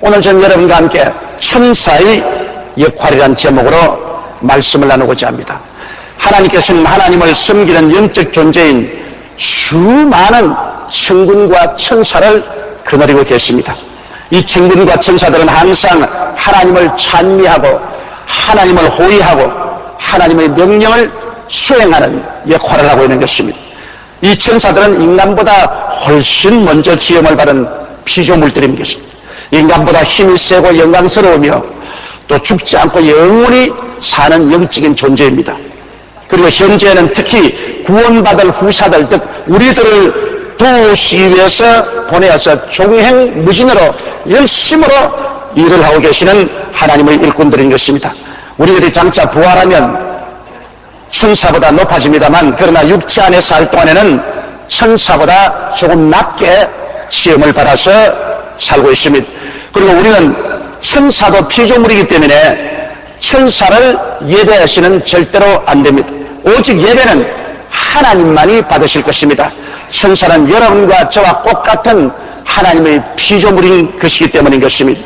오늘 전 여러분과 함께 천사의 역할이라는 제목으로 말씀을 나누고자 합니다. 하나님께서는 하나님을 섬기는 영적 존재인 수많은 천군과 천사를 거느리고 계십니다. 이 천군과 천사들은 항상 하나님을 찬미하고 하나님을 호위하고 하나님의 명령을 수행하는 역할을 하고 있는 것입니다. 이 천사들은 인간보다 훨씬 먼저 지음을 받은 피조물들인 것입니다. 인간보다 힘이 세고 영광스러우며 또 죽지 않고 영원히 사는 영적인 존재입니다. 그리고 현재는 특히 구원받을 후사들, 즉 우리들을 도우시기 위해서 보내어서 종횡무진으로 열심으로 일을 하고 계시는 하나님의 일꾼들인 것입니다. 우리들이 장차 부활하면 천사보다 높아집니다만, 그러나 육체 안에 살 동안에는 천사보다 조금 낮게 시험을 받아서 살고 있습니다. 그리고 우리는 천사도 피조물이기 때문에 천사를 예배하시는 절대로 안 됩니다. 오직 예배는 하나님만이 받으실 것입니다. 천사는 여러분과 저와 똑같은 하나님의 피조물인 것이기 때문인 것입니다.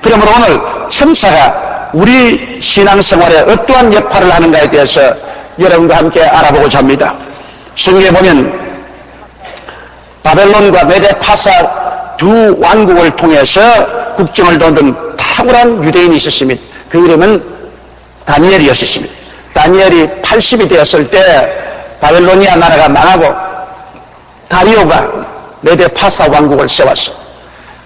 그러므로 오늘 천사가 우리 신앙생활에 어떠한 역할을 하는가에 대해서 여러분과 함께 알아보고자 합니다. 성경에 보면 바벨론과 메데-파사 두 왕국을 통해서 국정을 도는 탁월한 유대인이 있었습니다. 그 이름은 다니엘이었습니다. 다니엘이 80이 되었을 때 바벨로니아 나라가 망하고 다리오가 메데-파사 왕국을 세웠어요.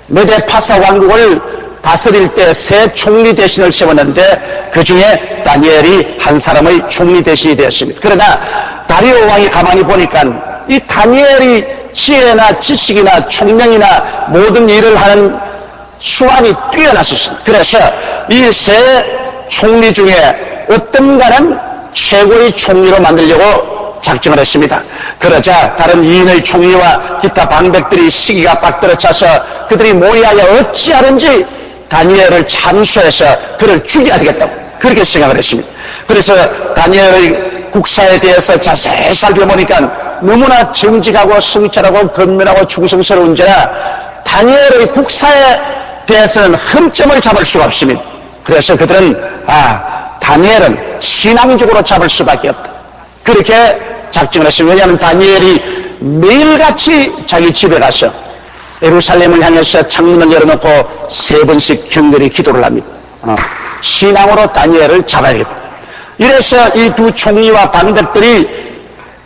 메데-파사 왕국을 다스릴 때 새 총리 대신을 세웠는데 그 중에 다니엘이 한 사람의 총리 대신이 되었습니다. 그러나 다리오 왕이 가만히 보니까 이 다니엘이 지혜나 지식이나 총명이나 모든 일을 하는 수완이 뛰어났었습니다. 그래서 이 세 총리 중에 어떤가는 최고의 총리로 만들려고 작정을 했습니다. 그러자 다른 이인의 총리와 기타 방백들이 시기가 빡 떨어져서 그들이 모의하여 어찌하든지 다니엘을 참수해서 그를 죽여야 되겠다고 그렇게 생각을 했습니다. 그래서 다니엘의 국사에 대해서 자세히 살펴보니까 너무나 정직하고 성실하고 건면하고 충성스러운 자라 다니엘의 국사에 대해서는 흠점을 잡을 수가 없습니다. 그래서 그들은 다니엘은 신앙적으로 잡을 수밖에 없다, 그렇게 작정을 했습니다. 왜냐하면 다니엘이 매일같이 자기 집에 가서 예루살렘을 향해서 창문을 열어놓고 3번씩 경건히 기도를 합니다. 신앙으로 다니엘을 잡아야겠다. 이래서 이 두 총리와 방백들이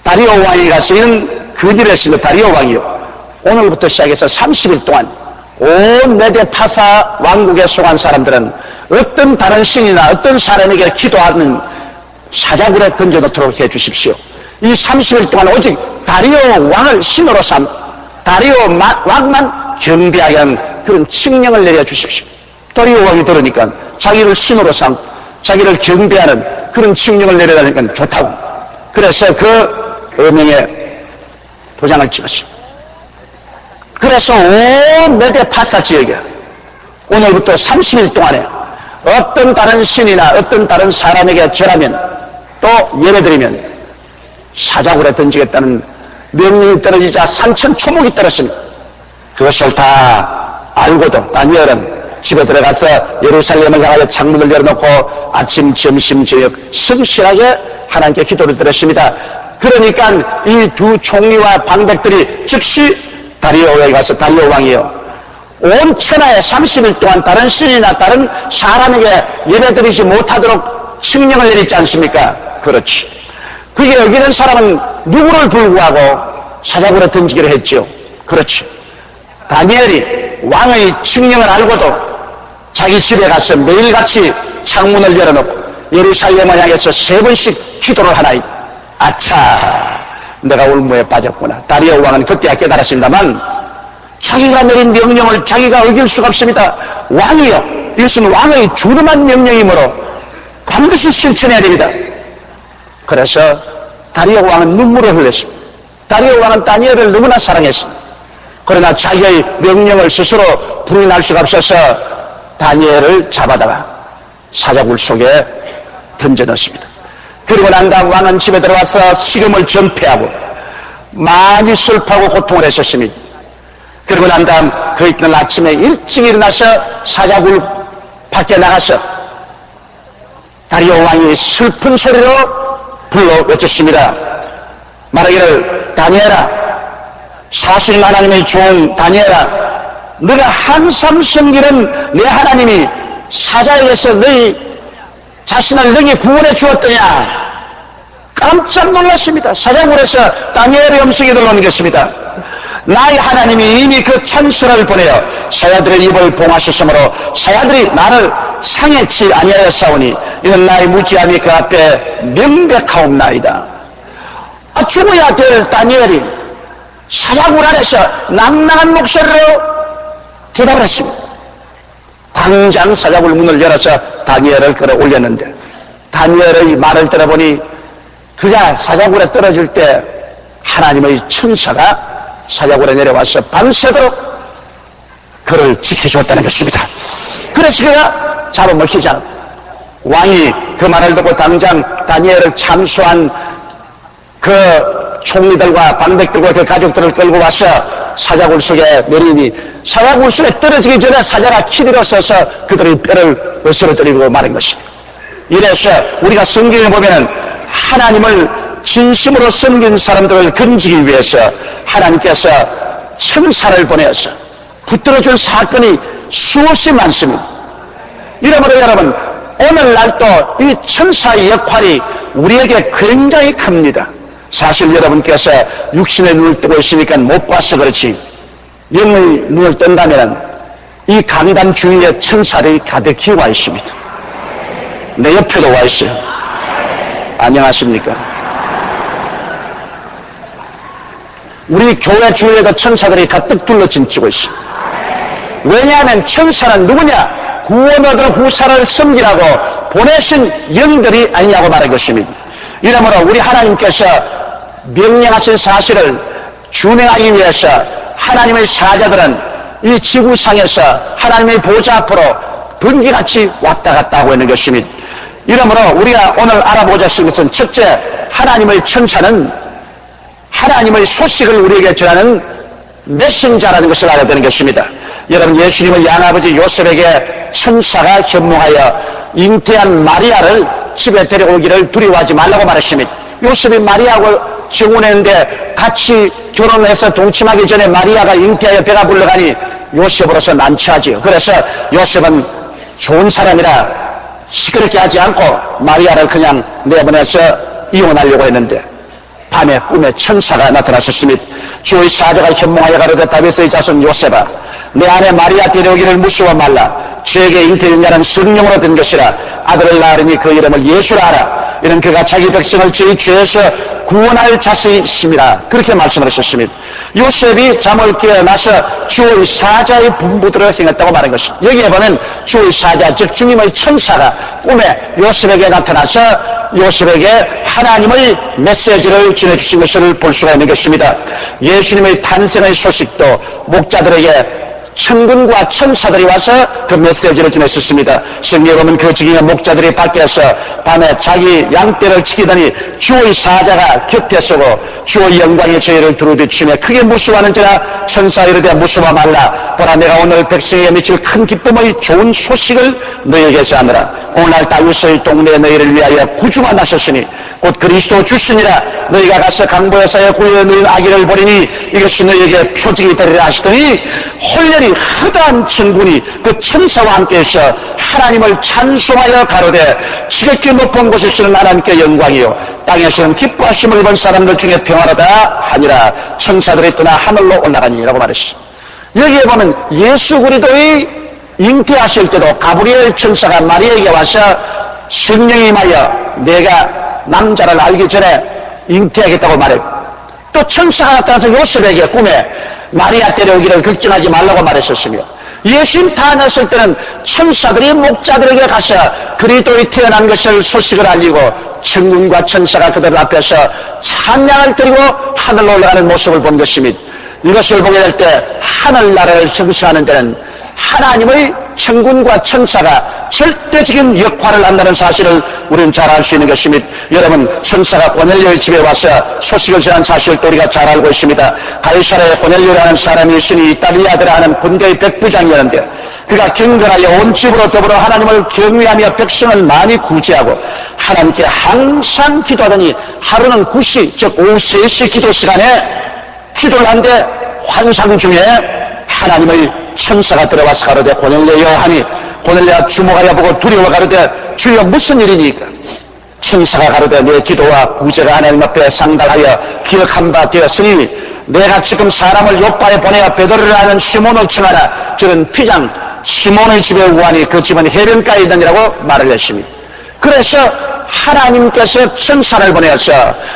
다리오 왕이 가시는 그 일을 했습니다. 다리오 왕이요, 오늘부터 시작해서 30일 동안 온 메데-파사 왕국에 속한 사람들은 어떤 다른 신이나 어떤 사람에게 기도하는 사자굴에 던져놓도록 해주십시오. 이 30일 동안 오직 다리오 왕을 신으로 삼, 다리오 왕만 경배하게 하는 그런 칙령을 내려주십시오. 다리오 왕이 들으니까 자기를 신으로 삼, 자기를 경배하는 그런 칙령을 내려다니까 좋다고. 그래서 그 어명에 도장을 찍었어요. 그래서 온 메데-파사 지역에 오늘부터 30일 동안에 어떤 다른 신이나 어떤 다른 사람에게 절하면 또 예배드리면 사자굴에 던지겠다는 명령이 떨어지자 산천초목이 떨었습니다. 그것을 다 알고도 다니엘은 집에 들어가서 예루살렘을 향하여 창문을 열어놓고 아침, 점심, 저녁 성실하게 하나님께 기도를 드렸습니다. 그러니까 이 두 총리와 방백들이 즉시 다리오에 가서, 다리오 왕이요, 온 천하에 30일 동안 다른 신이나 다른 사람에게 예배드리지 못하도록 칙령을 내리지 않습니까? 그렇지. 그게 여기는 사람은 누구를 불구하고 사자굴에 던지기로 했죠. 그렇지. 다니엘이 왕의 칙령을 알고도 자기 집에 가서 매일같이 창문을 열어놓고 예루살렘을 향해서 3번씩 기도를 하나이. 아차, 내가 올무에 빠졌구나. 다리오 왕은 그때야 깨달았습니다만 자기가 내린 명령을 자기가 어길 수가 없습니다. 왕이요, 이것은 왕의 주름한 명령이므로 반드시 실천해야 됩니다. 그래서 다리오 왕은 눈물을 흘렸습니다. 다리오 왕은 다니엘을 너무나 사랑했습니다. 그러나 자기의 명령을 스스로 부인할 수가 없어서 다니엘을 잡아다가 사자굴 속에 던져넣습니다. 그리고 난 다음 왕은 집에 들어와서 식음을 전폐하고 많이 슬퍼하고 고통을 했었습니다. 그러고 난 다음 그 이튿날 아침에 일찍 일어나서 사자굴 밖에 나가서 다리오 왕이 슬픈 소리로 불러 외쳤습니다. 말하기를, 다니엘아, 사실 하나님의 종 다니엘아, 너가 항상 섬기는 내 하나님이 사자에게서 너희 자신을 너에게 구원해 주었더냐? 깜짝 놀랐습니다. 사자굴에서 다니엘의 음성이 들려오는 것입니다. 나의 하나님이 이미 그 천사를 보내어 사자들의 입을 봉하셨으므로 사자들이 나를 상해치 아니하였사오니 이는 나의 무지함이 그 앞에 명백하옵나이다. 죽어야 될 다니엘이 사자굴 안에서 낭낭한 목소리로 대답을 했습니다. 당장 사자굴 문을 열어서 다니엘을 끌어올렸는데 다니엘의 말을 들어보니 그가 사자굴에 떨어질 때 하나님의 천사가 사자굴에 내려와서 밤새도록 그를 지켜주었다는 것입니다. 그래서 그가 잡아먹히지 않았다. 왕이 그 말을 듣고 당장 다니엘을 참수한 그 총리들과 방백들과 그 가족들을 끌고 와서 사자굴 속에 내리니 사자굴 속에 떨어지기 전에 사자가 키리로 서서 그들의 뼈를 으스러뜨리고 마는 것입니다. 이래서 우리가 성경에 보면 하나님을 진심으로 섬긴 사람들을 건지기 위해서 하나님께서 천사를 보내어서 붙들어준 사건이 수없이 많습니다. 이러므로 여러분, 오늘날도 이 천사의 역할이 우리에게 굉장히 큽니다. 사실 여러분께서 육신의 눈을 뜨고 있으니까 못 봐서 그렇지, 영의 눈을 뜬다면 이 강단 주위에 천사들이 가득히 와 있습니다. 내 옆에도 와 있어요. 안녕하십니까? 우리 교회 주위에도 천사들이 가득 둘러짐지고 있어요. 왜냐하면 천사는 누구냐? 구원 얻을 후사를 섬기라고 보내신 영들이 아니냐고 말한 것입니다. 이러므로 우리 하나님께서 명령하신 사실을 준행하기 위해서 하나님의 사자들은 이 지구상에서 하나님의 보좌 앞으로 번개같이 왔다 갔다 하고 있는 것입니다. 이러므로 우리가 오늘 알아보자 할 것은, 첫째, 하나님의 천사는 하나님의 소식을 우리에게 전하는 메신저라는 것을 알아야 되는 것입니다. 여러분, 예수님의 양아버지 요셉에게 천사가 현몽하여 잉태한 마리아를 집에 데려오기를 두려워하지 말라고 말했습니다. 요셉이 마리아하고 정혼했는데 같이 결혼해서 동침하기 전에 마리아가 잉태하여 배가 불러가니 요셉으로서 난처하지요. 그래서 요셉은 좋은 사람이라 시끄럽게 하지 않고 마리아를 그냥 내보내서 이혼하려고 했는데 밤에 꿈에 천사가 나타났었습니다. 주의 사자가 현몽하여 가로되 다윗의 자손 요셉아, 내 아내 마리아 데려오기를 무서워 말라. 죄에게 잉태된 자는 성령으로 된 것이라. 아들을 낳으니 그 이름을 예수라 하라. 이는 그가 자기 백성을 저희 죄에서 구원할 자식이심이라. 그렇게 말씀을 하셨습니다. 요셉이 잠을 깨어나서 주의 사자의 분부대로 행했다고 말한 것입니다. 여기에 보면 주의 사자, 즉 주님의 천사가 꿈에 요셉에게 나타나서 요셉에게 하나님의 메시지를 전해주신 것을 볼 수가 있는 것입니다. 예수님의 탄생의 소식도 목자들에게 천군과 천사들이 와서 그 메시지를 전했었습니다. 성경에 보면 그 지경에 목자들이 밖에서 밤에 자기 양떼를 지키더니 주의 사자가 곁에 서고 주의 영광이 저희를 두루비치며 크게 무서워하는지라. 천사 이르되 무서워 말라. 보라, 내가 오늘 백성에게 미칠 큰 기쁨의 좋은 소식을 너희에게 전하노라. 오늘 다윗의 동네에 너희를 위하여 구주가 나셨으니 곧 그리스도 주시니라. 너희가 가서 강보에서의 구유에 누인 아기를 보리니 이것이 너희에게 표징이 되리라 하시더니 홀렬히 허다한 천군이 그 천사와 함께해서 하나님을 찬송하여 가로되 지극히 높은 곳에서는 하나님께 영광이요 땅에서는 기뻐하심을 입은 사람들 중에 평화로다 하니라. 천사들이 떠나 하늘로 올라가니라고 말했습니다. 여기에 보면 예수 그리스도의 잉태하실 때도 가브리엘 천사가 마리아에게 와서 성령이 임하여 내가 남자를 알기 전에 잉태하겠다고 말했고, 또 천사가 나타나서 요셉에게 꿈에 마리아 데려오기를 걱정하지 말라고 말했었으며, 예수님 태어났을 때는 천사들이 목자들에게 가서 그리스도의 태어난 것을 소식을 알리고 천군과 천사가 그들 앞에서 찬양을 드리고 하늘로 올라가는 모습을 본 것입니다. 이것을 보게 될 때 하늘나라를 형성하는 데는 하나님의 천군과 천사가 절대적인 역할을 한다는 사실을 우리는 잘 알 수 있는 것입니다. 여러분, 천사가 고넬료의 집에 와서 소식을 전한 사실을 또 우리가 잘 알고 있습니다. 가이사라에 고넬료라는 사람이 있으니 이탈리아드라 하는 군대의 백부장이었는데 그가 경건하여 온 집으로 더불어 하나님을 경외하며 백성을 많이 구제하고 하나님께 항상 기도하더니 하루는 9시, 즉 오후 3시 기도 시간에 기도를 하는데 환상 중에 하나님의 천사가 들어와서 가로되 고넬료여 하니 고넬료가 주목하여 보고 두려워 가로되 주여 무슨 일이니까? 천사가 가로되 내 기도와 구제가 하나님 앞에 상달하여 기억한 바 되었으니 내가 지금 사람을 요파에 보내어 베드로를 하는 시몬을 청하라. 저는 피장 시몬의 집에 우하니 그 집은 해변가에 있느니라고 말을 했습니다. 그래서 하나님께서 천사를 보내어서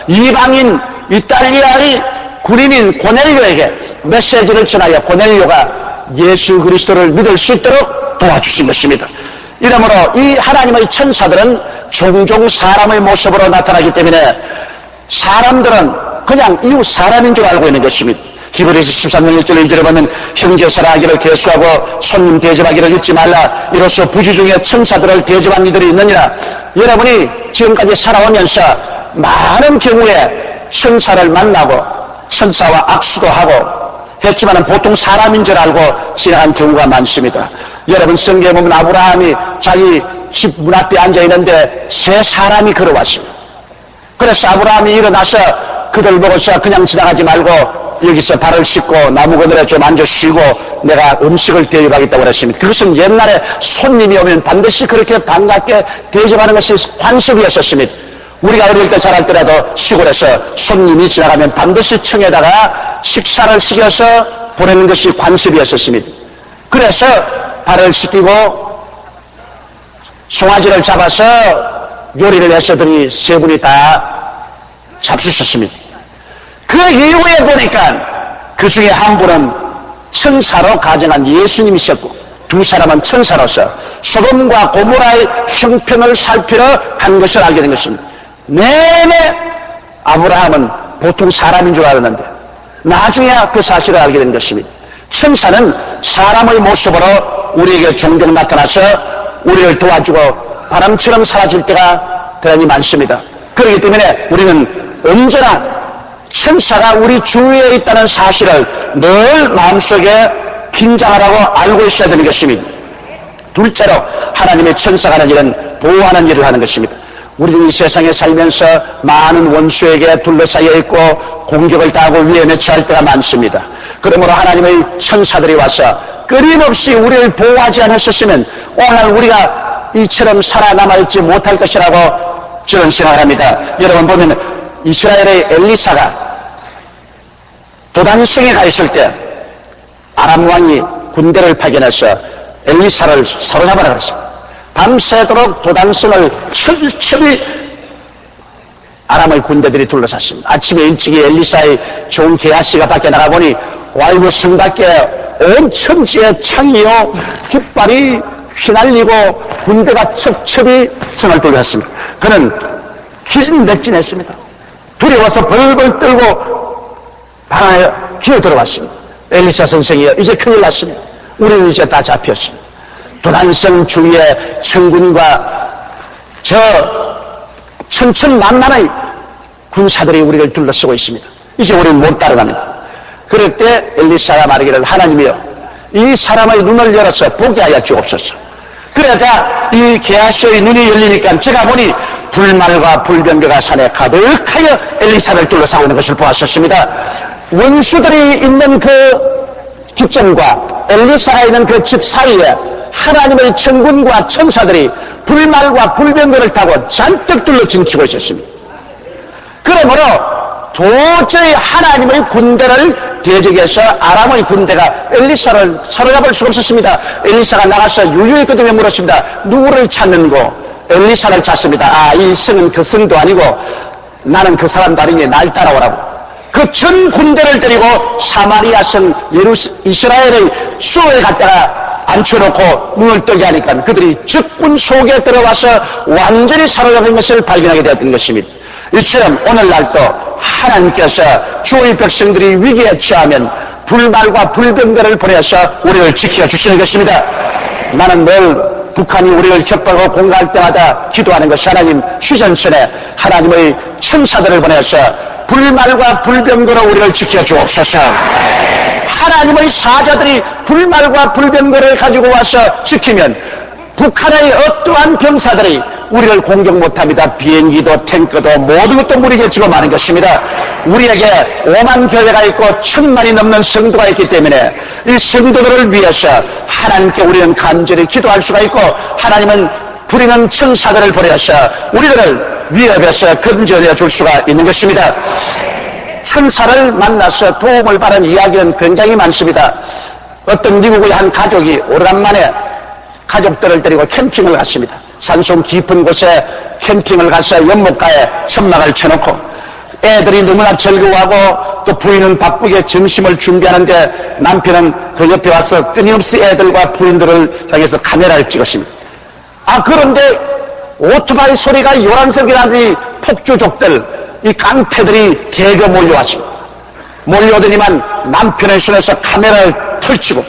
이방인 이탈리아의 군인인 고넬료에게 메시지를 전하여 고넬료가 예수 그리스도를 믿을 수 있도록 도와주신 것입니다. 이러므로 이 하나님의 천사들은 종종 사람의 모습으로 나타나기 때문에 사람들은 그냥 이웃 사람인 줄 알고 있는 것입니다. 히브리서 13장 1절 2절에 보면 형제 사랑하기를 계수하고 손님 대접하기를 잊지 말라. 이로써 부지 중에 천사들을 대접한 이들이 있느니라. 여러분이 지금까지 살아오면서 많은 경우에 천사를 만나고 천사와 악수도 하고 했지만 보통 사람인 줄 알고 지나간 경우가 많습니다. 여러분 성경에 보면 아브라함이 자기 집 문 앞에 앉아 있는데 세 사람이 걸어왔습니다. 그래서 아브라함이 일어나서 그들 보고서 그냥 지나가지 말고 여기서 발을 씻고 나무 그늘에 좀 앉아 쉬고 내가 음식을 대접하겠다고 그랬습니다. 그것은 옛날에 손님이 오면 반드시 그렇게 반갑게 대접하는 것이 관습이었었습니다. 우리가 어릴 때 잘할 때라도 시골에서 손님이 지나가면 반드시 청에다가 식사를 시켜서 보내는 것이 관습이었었습니다. 그래서 발을 씻기고 송아지를 잡아서 요리를 했었더니 세 분이 다 잡수셨습니다. 그 이후에 보니까 그 중에 한 분은 천사로 가정한 예수님이셨고 두 사람은 천사로서 소돔과 고모라의 형편을 살피러 간 것을 알게 된 것입니다. 내내 아브라함은 보통 사람인 줄 알았는데 나중에야 그 사실을 알게 된 것입니다. 천사는 사람의 모습으로 우리에게 종종 나타나서 우리를 도와주고 바람처럼 사라질 때가 대단히 많습니다. 그렇기 때문에 우리는 언제나 천사가 우리 주위에 있다는 사실을 늘 마음속에 긴장하라고 알고 있어야 되는 것입니다. 둘째로 하나님의 천사가 하는 일은 보호하는 일을 하는 것입니다. 우리는 이 세상에 살면서 많은 원수에게 둘러싸여 있고 공격을 당하고 위험에 처할 때가 많습니다. 그러므로 하나님의 천사들이 와서 끊임없이 우리를 보호하지 않았었으면 오늘 우리가 이처럼 살아남아있지 못할 것이라고 저는 생각합니다. 여러분 보면 이스라엘의 엘리사가 도단성에 가 있을 때 아람 왕이 군대를 파견해서 엘리사를 사로잡아라 그랬습니다. 밤새도록 도단성을 철저히 아람의 군대들이 둘러쌌습니다. 아침에 일찍이 엘리사의 좋은 게하시가 밖에 나가보니 와이고 성 밖에 온 천지에 창이요 깃발이 휘날리고 군대가 첩첩이 성을 돌렸습니다. 그는 기진맥진했습니다. 두려워서 벌벌 떨고 방 안에 기어 들어왔습니다. 엘리사 선생이여 이제 큰일 났습니다. 우리는 이제 다 잡혔습니다. 도단성 주위에 천군과 저 천천만만의 군사들이 우리를 둘러쓰고 있습니다. 이제 우리는 못 따라갑니다. 그럴 때 엘리사가 말하기를 하나님이여 이 사람의 눈을 열어서 보게 하여 주옵소서. 그러자 이 게하시의 눈이 열리니까 제가 보니 불말과 불병거가 산에 가득하여 엘리사를 둘러싸고 있는 것을 보았었습니다. 원수들이 있는 그 기점과 엘리사가 있는 그 집 사이에 하나님의 천군과 천사들이 불말과 불병거를 타고 잔뜩 둘러진치고 있었습니다. 그러므로 도저히 하나님의 군대를 대적해서 아람의 군대가 엘리사를 사로잡을 수가 없었습니다. 엘리사가 나가서 유유히 그들에게 물었습니다. 누구를 찾는고? 엘리사를 찾습니다. 아, 이 성은 그 성도 아니고 나는 그 사람도 아니니 날 따라오라고. 그 전 군대를 데리고 사마리아 성 이스라엘의 수호에 갔다가 앉혀놓고 눈을 뜨게 하니까 그들이 적군 속에 들어와서 완전히 사로잡은 것을 발견하게 되었던 것입니다. 이처럼 오늘날도 하나님께서 주의 백성들이 위기에 처하면 불말과 불병거를 보내서 우리를 지켜주시는 것입니다. 나는 늘 북한이 우리를 협박하고 공격할 때마다 기도하는 것이 하나님 휴전선에 하나님의 천사들을 보내서 불말과 불병거로 우리를 지켜주옵소서. 하나님의 사자들이 불말과 불병거를 가지고 와서 지키면 북한의 어떠한 병사들이 우리를 공격 못합니다. 비행기도 탱크도 모든 것도 우리에게 지고 마는 것입니다. 우리에게 5만 교회가 있고 1000만이 넘는 성도가 있기 때문에 이 성도들을 위해서 하나님께 우리는 간절히 기도할 수가 있고 하나님은 부리는 천사들을 보내서 우리들을 위협에서 건져내 줄 수가 있는 것입니다. 천사를 만나서 도움을 받은 이야기는 굉장히 많습니다. 어떤 미국의 한 가족이 오래간만에 가족들을 데리고 캠핑을 갔습니다. 산속 깊은 곳에 캠핑을 가서 연못가에 천막을 쳐놓고 애들이 너무나 즐거워하고 또 부인은 바쁘게 점심을 준비하는데 남편은 그 옆에 와서 끊임없이 애들과 부인들을 향해서 카메라를 찍었습니다. 그런데 오토바이 소리가 요란스럽게 나더니 폭주족들, 이 깡패들이 대거 몰려왔습니다. 몰려오더니만 남편의 손에서 카메라를 펼치고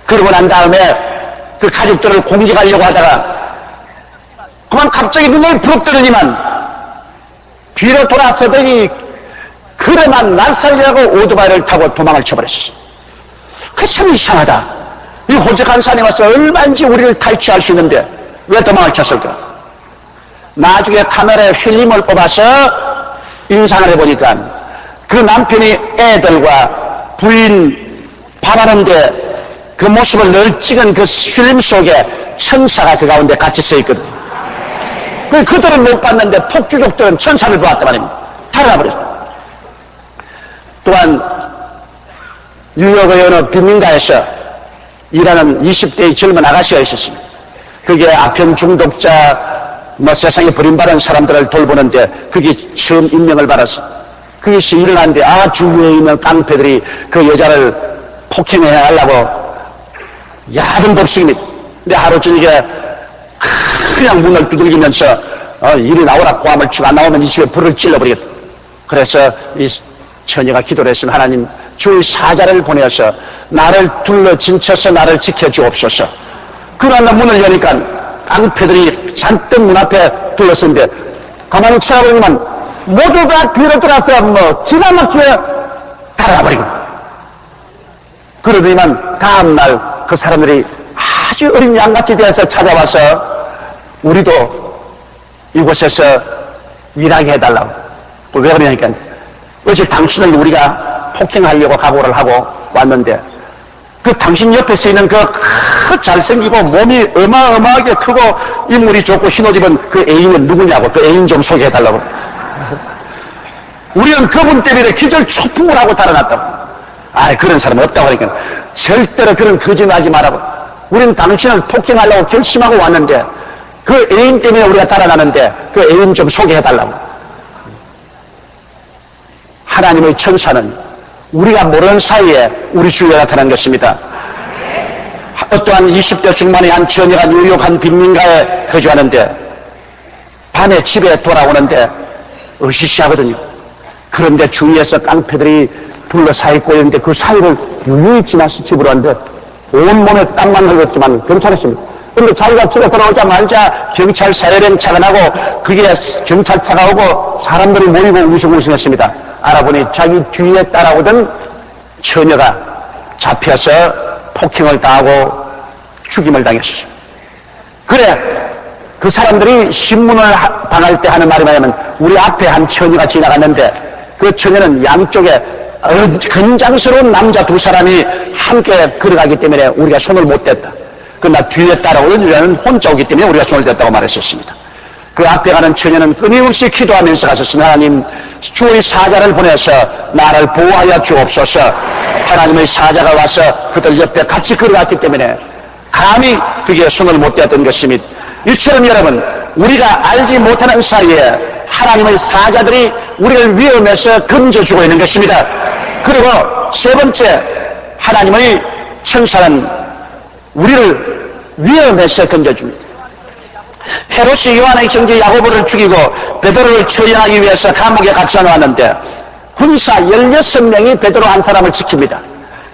그러고 난 다음에 그 가족들을 공격하려고 하다가 그만 갑자기 눈을 부릅뜨더니만 뒤로 돌아서더니 그래만 날 살리라고 오토바이를 타고 도망을 쳐버렸어요. 그게 참 이상하다. 이 호적한 산에 와서 얼마인지 우리를 탈취할 수 있는데 왜 도망을 쳤을까? 나중에 카메라에 필름을 뽑아서 인상을 해보니까 그 남편이 애들과 부인 밥하는데 그 모습을 늘 찍은 그 필름 속에 천사가 그 가운데 같이 서 있거든. 그들은 못 봤는데 폭주족들은 천사를 보았단 말입니다. 달아나버렸어. 또한 뉴욕의 어느 빈민가에서 일하는 20대의 젊은 아가씨가 있었습니다. 그게 아편 중독자 세상에 버림받은 사람들을 돌보는데 그게 처음 임명을 받아서 그것이 일어났는데 주위에 있는 깡패들이 그 여자를 폭행해 하려고 야단 법식입니다. 근데 하루 저녁에 그냥 문을 두들기면서 이리 나오라 고함을 치고 안 나오면 이 집에 불을 찔러버리겠다. 그래서 이 처녀가 기도를 했으면 하나님 주의 사자를 보내서 나를 둘러 진쳐서 나를 지켜주옵소서. 그러나 문을 여니까 깡패들이 잔뜩 문 앞에 둘렀었는데 가만히 쳐다보니만 모두가 뒤로 돌아서 기가 막히게 달아버리고 그러더니만 다음날 그 사람들이 아주 어린 양같이 되어서 찾아와서 우리도 이곳에서 일하게 해달라고. 왜 그러냐니까 어제 당신을 우리가 폭행하려고 각오를 하고 왔는데 그 당신 옆에 서 있는 그 잘생기고 몸이 어마어마하게 크고 인물이 좋고 흰옷 입은 그 애인은 누구냐고 그 애인 좀 소개해달라고. 우리는 그분 때문에 기절초풍을 하고 달아났다고. 그런 사람 없다고 하니까 절대로 그런 거짓말하지 말라고. 우리는 당신을 폭행하려고 결심하고 왔는데 그 애인 때문에 우리가 달아나는데 그 애인 좀 소개해달라고. 하나님의 천사는 우리가 모르는 사이에 우리 주위에 나타난 것입니다. 어떠한 20대 중반의 한 처녀가 뉴욕 한 빈민가에 거주하는데 밤에 집에 돌아오는데 으시시하거든요. 그런데 주위에서 깡패들이 둘러싸이고 있는데 그 사이를 유유히 지나서 집으로 왔는데 온몸에 땀만 흘렸지만 괜찮았습니다. 그런데 자기가 집에 돌아오자마자 경찰 사회령 차가 나고 그게 경찰차가 오고 사람들이 모이고 웅성웅성했습니다. 알아보니 자기 뒤에 따라오던 처녀가 잡혀서 폭행을 당하고 죽임을 당했어요. 그래 그 사람들이 신문을 당할 때 하는 말이 뭐냐면 우리 앞에 한 처녀가 지나갔는데 그 처녀는 양쪽에 근장스러운 남자 두 사람이 함께 걸어가기 때문에 우리가 손을 못 댔다. 그러나 뒤에 따라오는 여자는 혼자 오기 때문에 우리가 손을 댔다고 말했었습니다. 그 앞에 가는 처녀는 끊임없이 기도하면서 갔었습니다. 하나님 주의 사자를 보내서 나를 보호하여 주옵소서. 하나님의 사자가 와서 그들 옆에 같이 걸어갔기 때문에 감히 그게 손을 못 댔던 것입니다. 이처럼 여러분 우리가 알지 못하는 사이에 하나님의 사자들이 우리를 위험에서 건져주고 있는 것입니다. 그리고 세 번째 하나님의 천사는 우리를 위험에서 건져줍니다. 헤롯이 요한의 형제 야고보를 죽이고 베드로를 처형하기 위해서 감옥에 갇혀 놓았는데 군사 16명이 베드로 한 사람을 지킵니다.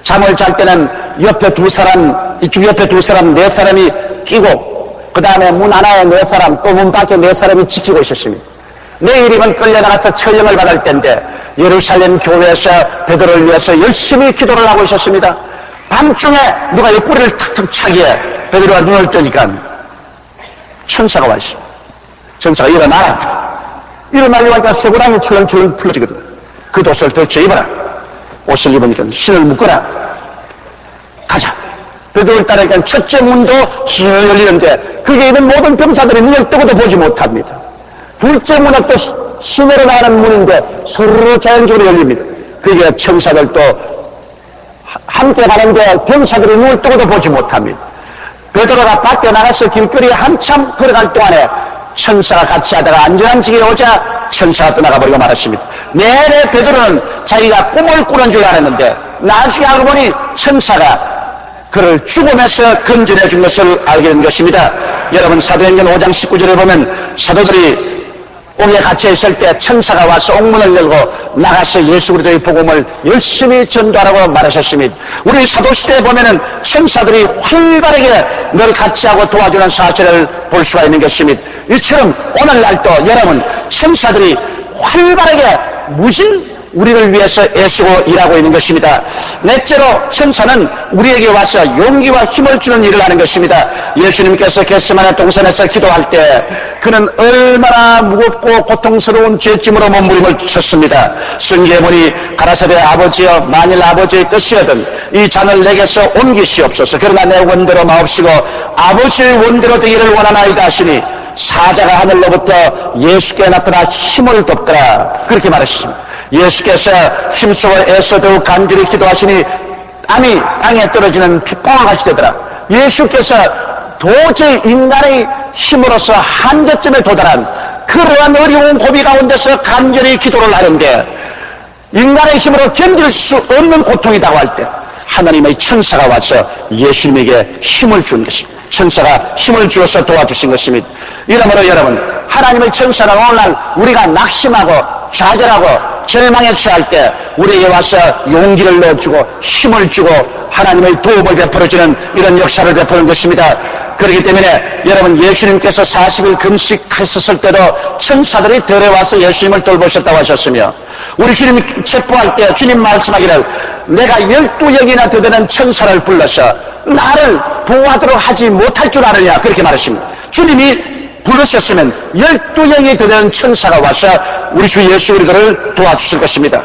잠을 잘 때는 옆에 두 사람, 이쪽 옆에 두 사람, 네 사람이 끼고 그 다음에 문 하나에 4사람 또 문 밖에 4사람이 지키고 있었습니다. 내일이면 끌려나가서 처형을 받을 때인데 예루살렘 교회에서 베드로를 위해서 열심히 기도를 하고 있었습니다. 밤중에 누가 옆구리를 탁탁 차기에 베드로가 눈을 뜨니까 천사가 와 있어. 천사가 일어나라. 일어나려고 하니까 쇠고랑이 철렁철렁 풀어지거든. 그 옷을 더 입어라. 옷을 입으니까 신을 묶어라. 가자. 베드로를 따르니까 첫째 문도 쭉 열리는데 거기에 있는 모든 병사들이 눈을 뜨고도 보지 못합니다. 둘째 문은 또 시내로 나가는 문인데 서로 자연적으로 열립니다. 거기에 천사들도 함께 가는데 병사들이 눈을 뜨고도 보지 못합니다. 베드로가 밖에 나가서 길거리에 한참 걸어갈 동안에 천사가 같이 하다가 안전한 지에 오자 천사가 떠나가버리고 말았습니다. 내내 베드로는 자기가 꿈을 꾸는 줄 알았는데 나중에 알고 보니 천사가 그를 죽음에서 건져내 준 것을 알게 된 것입니다. 여러분 사도행전 5장 19절에 보면 사도들이 옥에 갇혀있을 때 천사가 와서 옥문을 열고 나가서 예수 그리스도의 복음을 열심히 전도하라고 말하셨습니다. 우리 사도시대에 보면은 천사들이 활발하게 늘 같이 하고 도와주는 사실을 볼 수가 있는 것입니다. 이처럼 오늘날도 여러분 천사들이 활발하게 무슨 우리를 위해서 애쓰고 일하고 있는 것입니다. 넷째로 천사는 우리에게 와서 용기와 힘을 주는 일을 하는 것입니다. 예수님께서 겟세마네 동산에서 기도할 때 그는 얼마나 무겁고 고통스러운 죄짐으로 몸부림을 쳤습니다. 성경에 보니 가라사대 아버지여 만일 아버지의 뜻이거든 이 잔을 내게서 옮기시옵소서. 그러나 내 원대로 마옵시고 아버지의 원대로 되기를 원하나이다 하시니 사자가 하늘로부터 예수께 나타나 힘을 돕더라. 그렇게 말하셨습니다. 예수께서 힘쓰고 애써 더욱 간절히 기도하시니 땀이 땅에 떨어지는 핏방울 같이 되더라. 예수께서 도저히 인간의 힘으로서 한계점에 도달한 그러한 어려운 고비 가운데서 간절히 기도를 하는데 인간의 힘으로 견딜 수 없는 고통이라고 할 때 하나님의 천사가 와서 예수님에게 힘을 준 것입니다. 천사가 힘을 주어서 도와주신 것입니다. 이러므로 여러분 하나님의 천사는 오늘날 우리가 낙심하고 좌절하고 절망에 처할 때 우리에게 와서 용기를 넣어주고 힘을 주고 하나님의 도움을 베풀어주는 이런 역사를 베푸는 것입니다. 그렇기 때문에 여러분 예수님께서 40일 금식했었을 때도 천사들이 들에 와서 예수님을 돌보셨다고 하셨으며 우리 주님 체포할 때 주님 말씀하기를 내가 12영이나 되는 천사를 불러서 나를 보호하도록 하지 못할 줄 아느냐 그렇게 말하십니다. 주님이 부르셨으면 12영이 되는 천사가 와서 우리 주 예수 그리스도를 도와주실 것입니다.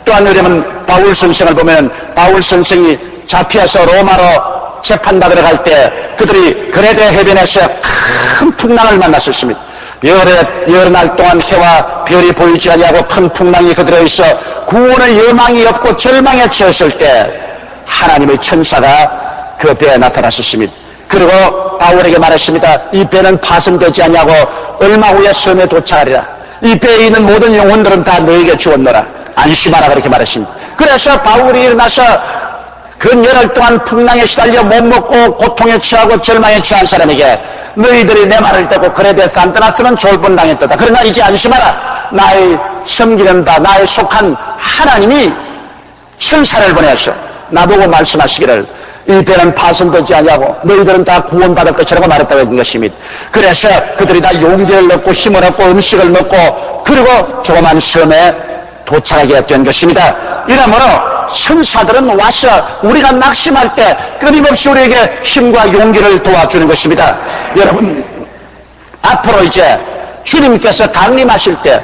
또한 여러분 바울 선생을 보면 바울 선생이 잡혀서 로마로 재판받으러 갈 때 그들이 그레데 해변에서 큰 풍랑을 만났었습니다. 여러 날 동안 해와 별이 보이지 아니하고 큰 풍랑이 그들에 있어 구원의 여망이 없고 절망에 처했을 때 하나님의 천사가 그 배에 나타났었습니다. 그리고 바울에게 말했습니다. 이 배는 파손되지 아니하고 얼마 후에 섬에 도착하리라. 이 배에 있는 모든 영혼들은 다 너에게 주었노라. 안심하라 그렇게 말했습니다. 그래서 바울이 일어나서 그 열흘 동안 풍랑에 시달려 못 먹고 고통에 처하고 절망에 처한 사람에게 너희들이 내 말을 듣고 그레데 산드나스는 졸분 당했도다. 그러나 이제 안심하라. 나의 섬기는 바 나의 속한 하나님이 천사를 보내서 나보고 말씀하시기를 이 배는 파손되지 아니하고 너희들은 다 구원받을 것이라고 말했다고 했던 것입니다. 그래서 그들이 다 용기를 얻고 힘을 얻고 음식을 먹고 그리고 조그만 섬에 도착하게 된 것입니다. 이러므로 천사들은 와서 우리가 낙심할 때 끊임없이 우리에게 힘과 용기를 도와주는 것입니다. 여러분 앞으로 이제 주님께서 강림하실 때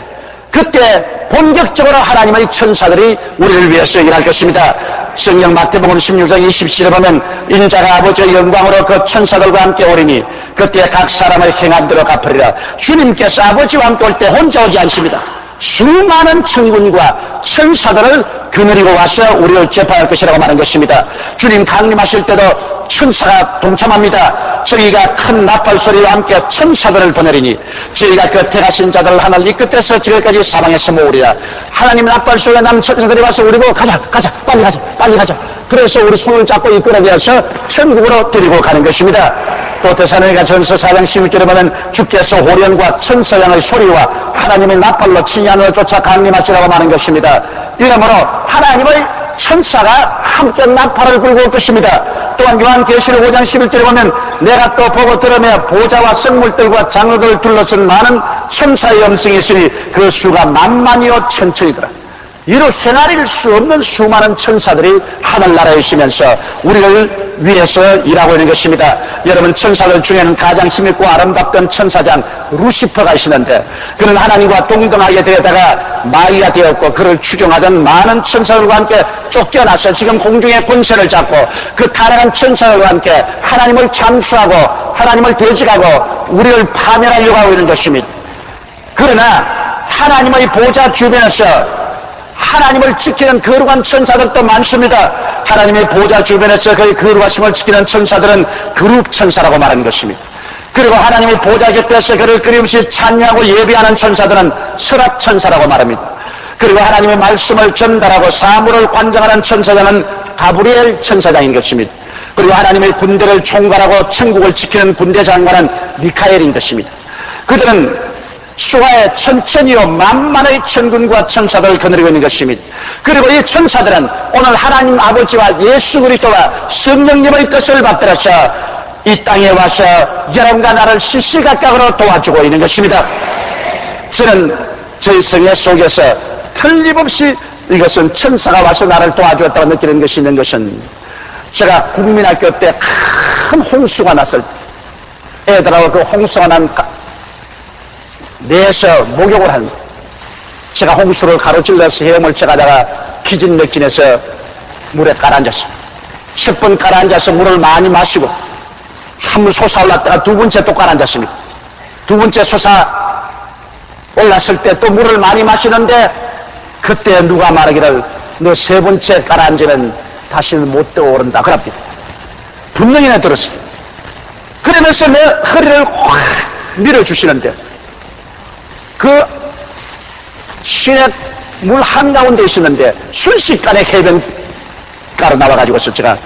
그때 본격적으로 하나님의 천사들이 우리를 위해서 일할 것입니다. 성경 마태복음 16장 27절에 보면 인자가 아버지의 영광으로 그 천사들과 함께 오리니 그때 각 사람의 행한 대로 갚으리라. 주님께서 아버지와 함께 올 때 혼자 오지 않습니다. 수많은 천군과 천사들을 거느리고 와서 우리를 재판할 것이라고 말한 것입니다. 주님 강림하실 때도 천사가 동참합니다. 저희가 큰 나팔 소리와 함께 천사들을 보내리니 저희가 곁에 가신 자들을 하나님 끝에서 지금까지 사방에서 모으리라. 하나님 나팔 소리가 난 천사들이 와서 우리 보고 가자 빨리 가자. 그래서 우리 손을 잡고 이끌어내서 천국으로 데리고 가는 것입니다. 또 데살로니가 전서 4장 16절에 보면 주께서 호련과 천사장의 소리와 하나님의 나팔로 친히 하늘을 쫓아 강림하시라고 말하는 것입니다. 이러므로 하나님의 천사가 함께 나팔을 불고 올 것입니다. 또한 요한계시록 5장 11절에 보면 내가 또 보고 들으며 보좌와 성물들과 장로들을 둘러쓴 많은 천사의 음성이 있으니 그 수가 만만이요 천천이더라. 이로 헤아릴 수 없는 수많은 천사들이 하늘나라에 있으면서 우리를 위해서 일하고 있는 것입니다. 여러분, 천사들 중에는 가장 힘있고 아름답던 천사장 루시퍼가 있었는데 그는 하나님과 동등하게 되다가 마귀가 되었고 그를 추종하던 많은 천사들과 함께 쫓겨나서 지금 공중의 권세를 잡고 그 타락한 천사들과 함께 하나님을 잠수하고 하나님을 대적하고 우리를 파멸하려고 하고 있는 것입니다. 그러나 하나님의 보좌 주변에서 하나님을 지키는 거룩한 천사들도 많습니다. 하나님의 보좌 주변에서 그의 거룩하심을 지키는 천사들은 그룹 천사라고 말하는 것입니다. 그리고 하나님의 보좌 곁에서 그를 끊임없이 찬양하고 예배하는 천사들은 설악 천사라고 말합니다. 그리고 하나님의 말씀을 전달하고 사물을 관장하는 천사장은 가브리엘 천사장인 것입니다. 그리고 하나님의 군대를 총괄하고 천국을 지키는 군대 장관은 미카엘인 것입니다. 그들은 수하에 천천히요 만만의 천군과 천사들을 거느리고 있는 것입니다. 그리고 이 천사들은 오늘 하나님 아버지와 예수 그리스도와 성령님의 뜻을 받들어서 이 땅에 와서 여러분과 나를 시시각각으로 도와주고 있는 것입니다. 저는 저희 성회 속에서 틀림없이 이것은 천사가 와서 나를 도와주었다고 느끼는 것이 있는 것은 제가 국민학교 때 큰 홍수가 났을 때 애들하고 그 홍수가 난 내에서 목욕을 하는 거예요. 제가 홍수를 가로질러서 헤엄을 쳐가다가 기진맥진해서 물에 가라앉았어요. 첫 번 가라앉아서 물을 많이 마시고 한 번 솟아올랐다가 두 번째 또 가라앉았습니다. 두 번째 솟아 올랐을 때 또 물을 많이 마시는데 그때 누가 말하기를 너 세 번째 가라앉으면 다시는 못 떠오른다 그럽니다. 분명히 내 들었어요. 그러면서 내 허리를 확 밀어주시는데 그 시내 물 한가운데 있었는데 순식간에 해변가로 나와가지고서 제가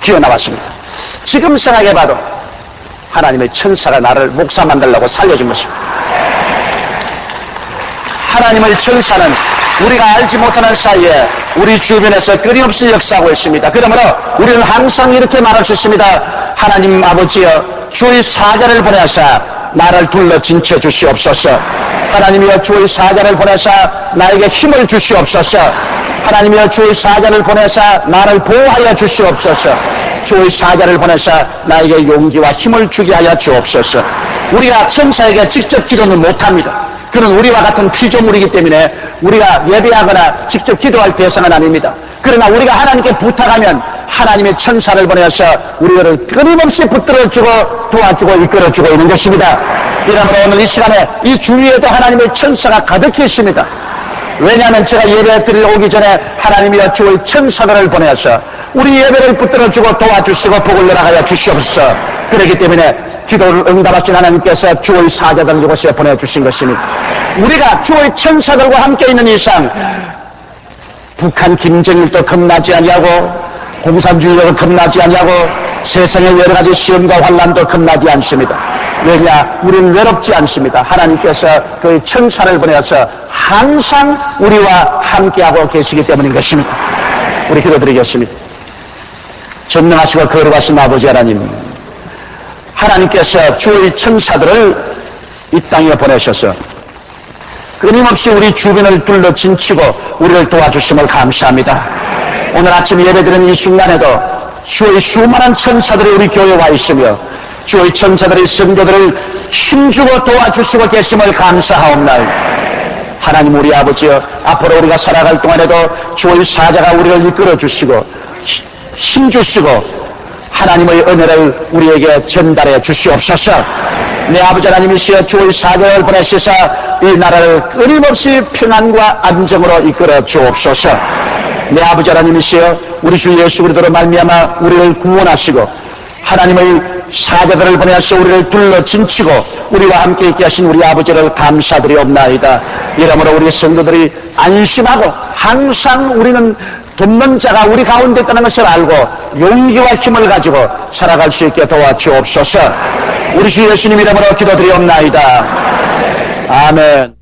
기어 나왔습니다. 지금 생각해봐도 하나님의 천사가 나를 목사 만들려고 살려준 것입니다. 하나님의 천사는 우리가 알지 못하는 사이에 우리 주변에서 끊임없이 역사하고 있습니다. 그러므로 우리는 항상 이렇게 말할 수 있습니다. 하나님 아버지여 주의 사자를 보내사 나를 둘러 진쳐 주시옵소서. 하나님이여 주의 사자를 보내사 나에게 힘을 주시옵소서. 하나님이여 주의 사자를 보내사 나를 보호하여 주시옵소서. 주의 사자를 보내사 나에게 용기와 힘을 주게 하여 주옵소서. 우리가 천사에게 직접 기도는 못합니다. 그는 우리와 같은 피조물이기 때문에 우리가 예배하거나 직접 기도할 대상은 아닙니다. 그러나 우리가 하나님께 부탁하면 하나님의 천사를 보내서 우리를 끊임없이 붙들어주고 도와주고 이끌어주고 있는 것입니다. 이러므로 오늘 이 시간에 이 주위에도 하나님의 천사가 가득히 있습니다. 왜냐하면 제가 예배 드리러 오기 전에 하나님이여 주의 천사들을 보내서 우리 예배를 붙들어주고 도와주시고 복을 열어가여 주시옵소서. 그렇기 때문에 기도를 응답하신 하나님께서 주의 사자들을 이곳에 보내주신 것입니다. 우리가 주의 천사들과 함께 있는 이상 북한 김정일도 겁나지 아니하고 공산주의도 겁나지 아니하고 세상의 여러 가지 시험과 환난도 겁나지 않습니다. 왜냐? 우리는 외롭지 않습니다. 하나님께서 그 천사를 보내서 항상 우리와 함께하고 계시기 때문인 것입니다. 우리 기도드리겠습니다. 전능하시고 거룩하신 아버지 하나님, 하나님께서 주의 천사들을 이 땅에 보내셔서 끊임없이 우리 주변을 둘러 진치고 우리를 도와주심을 감사합니다. 오늘 아침 예배드리는 이 순간에도 주의 수많은 천사들이 우리 교회에 와 있으며 주의 천사들이 성도들을 힘주고 도와주시고 계심을 감사하옵나이다. 하나님 우리 아버지여, 앞으로 우리가 살아갈 동안에도 주의 사자가 우리를 이끌어주시고 힘주시고 하나님의 은혜를 우리에게 전달해 주시옵소서. 내 아버지 하나님이시여 주의 사자를 보내시사 이 나라를 끊임없이 평안과 안정으로 이끌어 주옵소서. 내 아버지 하나님이시여 우리 주 예수 그리스도로 말미암아 우리를 구원하시고 하나님의 사자들을 보내서 우리를 둘러 진치고 우리와 함께 있게 하신 우리 아버지를 감사드리옵나이다. 이러므로 우리 성도들이 안심하고 항상 우리는 돕는 자가 우리 가운데 있다는 것을 알고 용기와 힘을 가지고 살아갈 수 있게 도와주옵소서. 우리 주 예수님 이름으로 기도드리옵나이다. 아멘.